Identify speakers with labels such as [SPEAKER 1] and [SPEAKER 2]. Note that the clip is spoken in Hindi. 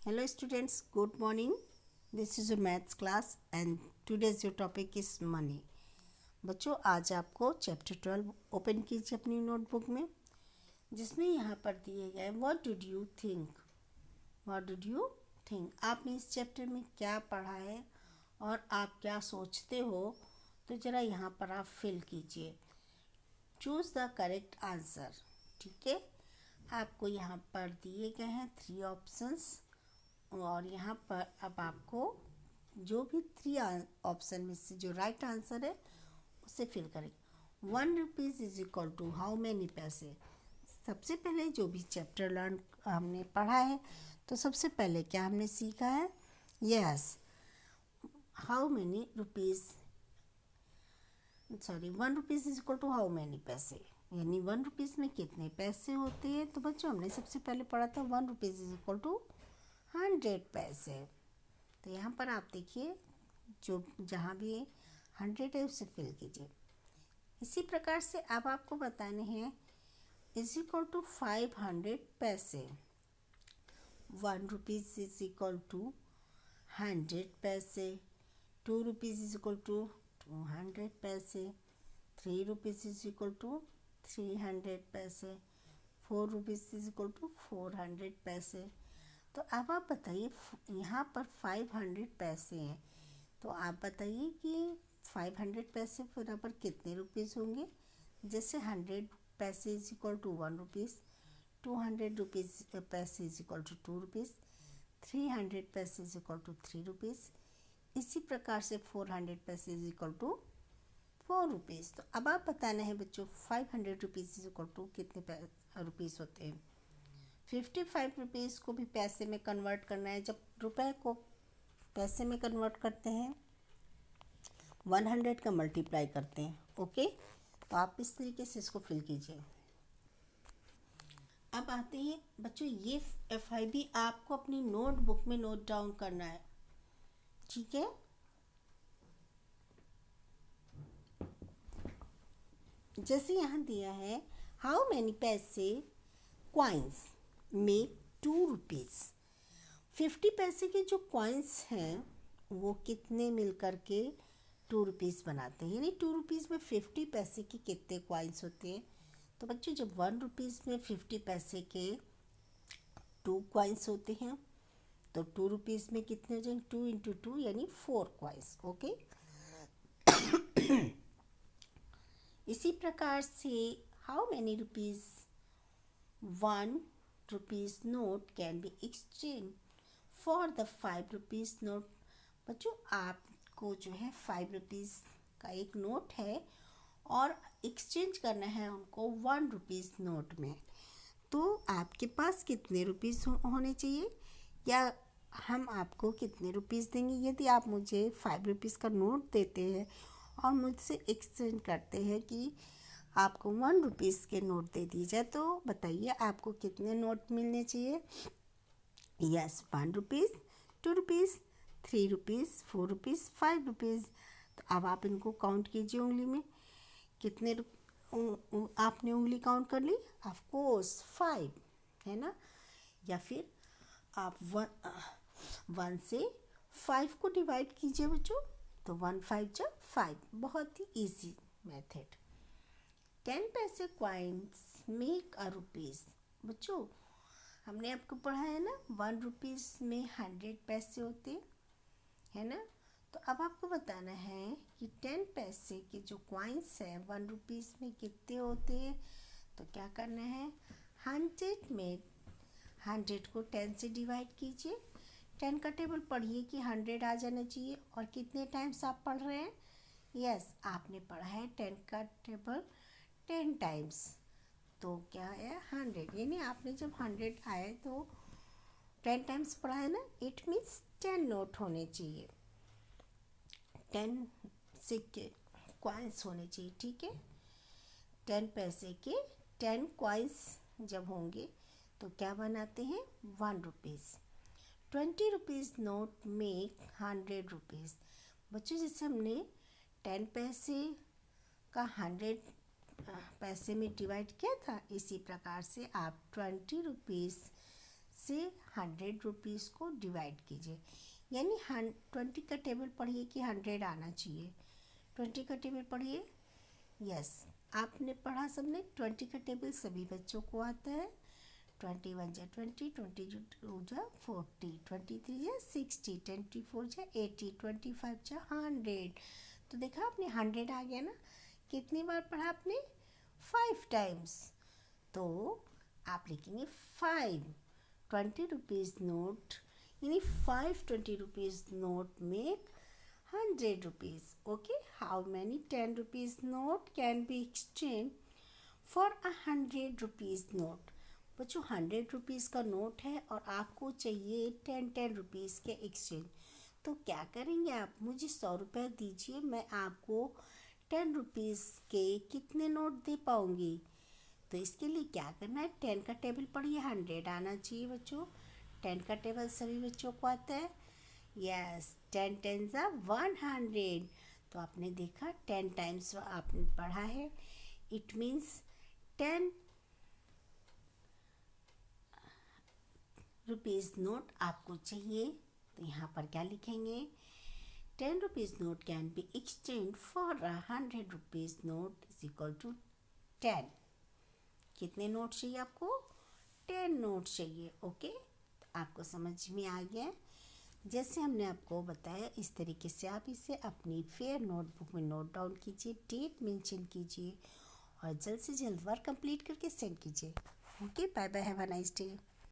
[SPEAKER 1] Hello students, good morning. This is your maths class and today's your topic is money. बच्चों आज आपको चैप्टर 12 ओपन कीजिए अपनी नोटबुक में, जिसमें यहाँ पर दिए गए what did you think. What did you think, आपने इस चैप्टर में क्या पढ़ा है और आप क्या सोचते हो, तो ज़रा यहाँ पर आप फिल कीजिए। Choose the correct answer. ठीक है, आपको यहाँ पर दिए गए हैं 3 ऑप्शंस और यहाँ पर अब आपको जो भी 3 ऑप्शन में से जो राइट आंसर है उसे फिल करें। 1 rupees is equal to how many paise. सबसे पहले जो भी चैप्टर लर्न हमने पढ़ा है, तो सबसे पहले क्या हमने सीखा है, yes how many rupees, sorry 1 rupees is equal to how many paise, यानी 1 रुपीज़ में कितने पैसे होते हैं। तो बच्चों हमने सबसे पहले पढ़ा था 1 रुपीज़ इज इक्वल टू 100 पैसे। तो यहाँ पर आप देखिए जो जहाँ भी 100 है उसे फिल कीजिए। इसी प्रकार से अब आपको बताने हैं इज इक्वल टू 500 पैसे। 1 रुपीज़ इज इक्वल टू 100 पैसे। 2 रुपीज़ इज इक्वल टू 200 पैसे। 3 रुपीज़ इज इक्वल टू 300 पैसे। 4 रुपीज़ इज इक्वल टू 400 पैसे। तो अब आप बताइए यहाँ पर 500 पैसे हैं, तो आप बताइए कि 500 पैसे बराबर कितने रुपीज़ होंगे। जैसे 100 paise is equal to 1 rupees, 200 rupees paise is equal to 2 rupees, 300 paise is equal to 3 rupees. इसी प्रकार से 400 पैसे इज इक्वल टू 4 रुपीज़। तो अब आप बताना है बच्चों 500 रुपीज़ इज इक्वल टू कितने रुपीज़ होते हैं। 55 रुपीज़ को भी पैसे में कन्वर्ट करना है। जब रुपए को पैसे में कन्वर्ट करते हैं 100 का मल्टीप्लाई करते हैं। ओके, तो आप इस तरीके से इसको फिल कीजिए। अब आते हैं बच्चों, ये FIB आपको अपनी नोटबुक में नोट डाउन करना है। ठीक है, जैसे यहाँ दिया है हाउ मैनी पैसे क्वाइंस मेक 2 रुपीज़। 50 पैसे के जो कॉइन्स हैं वो कितने मिल कर के 2 रुपीज़ बनाते हैं, यानी 2 रुपीज़ में 50 पैसे के कितने कॉइन्स होते हैं। तो बच्चों जब 1 रुपीज़ में 50 पैसे के 2 कॉइन्स होते हैं, तो 2 रुपीज़ में कितने हो जाएंगे, 2 इंटू 2 यानी 4 कॉइन्स। ओके, इसी प्रकार से how many rupees 1 rupees note can be exchange for the 5 rupees note. बच्चों आपको जो है 5 रुपीज़ का एक नोट है और एक्सचेंज करना है उनको 1 रुपीज़ नोट में। तो आपके पास कितने रुपीज़ होने चाहिए, या हम आपको कितने रुपीज़ देंगे। यदि आप मुझे 5 रुपीज़ का नोट देते हैं और मुझसे एक्सचेंज करते हैं कि आपको 1 रुपीज़ के नोट दे दिए जाए, तो बताइए आपको कितने नोट मिलने चाहिए। Yes 1 rupees, 2 rupees, 3 rupees, 4 rupees, 5 rupees. तो अब आप इनको काउंट कीजिए उंगली में, कितने आपने उंगली काउंट कर ली, ऑफ कोर्स 5 है ना। या फिर आप 1 से 5 को डिवाइड कीजिए बच्चों, तो 1 5 जा 5, बहुत ही इजी मेथड। 10 पैसे क्वाइंस मेक अ रुपीज़। बच्चों हमने आपको पढ़ा है ना 1 रुपीज़ में 100 पैसे होते हैं ना। तो अब आपको बताना है कि 10 पैसे के जो क्वाइंस हैं 1 रुपीज़ में कितने होते हैं। तो क्या करना है, 100 में 100 को 10 से डिवाइड कीजिए। 10 का टेबल पढ़िए कि 100 आ जाना चाहिए, और कितने टाइम्स आप पढ़ रहे हैं, यस आपने पढ़ा है 10 का टेबल 10 टाइम्स। तो क्या है 100, यानी आपने जब 100 आए तो 10 टाइम्स पढ़ा है ना, इट मीन्स 10 नोट होने चाहिए, 10 सिक्के कॉइन्स होने चाहिए। ठीक है, 10 पैसे के 10 कॉइन्स जब होंगे तो क्या बनाते हैं 1 rupees. 20 rupees note make 100 rupees. बच्चों जैसे हमने 10 पैसे का 100 पैसे में डिवाइड किया था, इसी प्रकार से आप 20 रुपीज़ से 100 रुपीज़ को डिवाइड कीजिए, यानी 20 का टेबल पढ़िए कि 100 आना चाहिए। 20 का टेबल पढ़िए। यस, आपने पढ़ा सबने। 20 का टेबल सभी बच्चों को आता है। 21 जा 20, 22 जा 40, 23 जा 60, 24 जा 80, 25 जा 100। तो देखा आपने 100 आ गया ना। कितनी बार पढ़ा आपने? 5 टाइम्स। तो आप लिखेंगे 5 20 रुपीज़ नोट, यानी 5 20 rupees note make 100 rupees. Okay, how many 10 rupees note can be exchanged for 100 rupees note? बच्चों 100 रुपीज़ का नोट है और आपको चाहिए 10 रुपीज़ के एक्सचेंज। तो क्या करेंगे आप? मुझे 100 रुपये दीजिए, मैं आपको 10 रुपीज़ के कितने नोट दे पाऊँगी। तो इसके लिए क्या करना है? 10 का टेबल पढ़िए, 100 आना चाहिए बच्चों। 10 का टेबल सभी बच्चों को आता है। Yes, 10 10s are 100। तो आपने देखा 10 टाइम्स आपने पढ़ा है। इट मीन्स 10 रुपीज़ नोट आपको चाहिए। तो यहाँ पर क्या लिखेंगे? 10 rupees note can be exchange for 100 rupees note is equal to 10। कितने नोट चाहिए आपको? 10 नोट चाहिए। ओके, तो आपको समझ में आ गया। जैसे हमने आपको बताया इस तरीके से आप इसे अपनी फेयर नोटबुक में नोट डाउन कीजिए, डेट मेंशन कीजिए और जल्द से जल्द वर्क कंप्लीट करके सेंड कीजिए। Okay, bye bye, have a nice day.